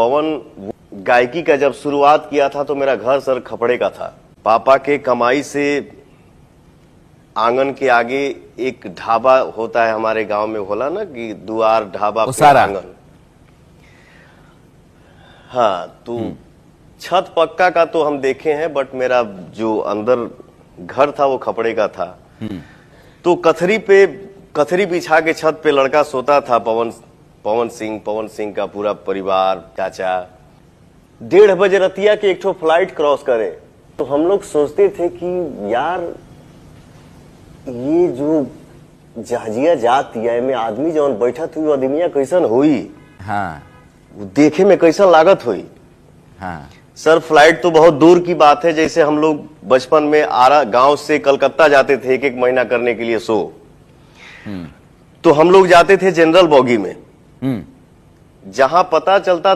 पवन गायकी का जब शुरुआत किया था तो मेरा घर सर खपड़े का था। पापा के कमाई से आंगन के आगे एक ढाबा होता है हमारे गांव में, होला ना कि दुआर ढाबा पे आंगन। हाँ, तो छत पक्का का तो हम देखे हैं, बट मेरा जो अंदर घर था वो खपड़े का था। तो कथरी बिछा के छत पे लड़का सोता था, पवन सिंह का पूरा परिवार, चाचा। 1:30 बजे रतिया के एक ठो फ्लाइट क्रॉस करे तो हम लोग सोचते थे कि यार ये जो जहाजिया जाती है में आदमी जौन बैठा थी वो आदमिया कैसन हुई। हाँ, देखे में कैसा लागत हुई। हाँ सर, फ्लाइट तो बहुत दूर की बात है। जैसे हम लोग बचपन में आरा गांव से कलकत्ता जाते थे एक महीना करने के लिए शो, तो हम लोग जाते थे जनरल बॉगी में, जहां पता चलता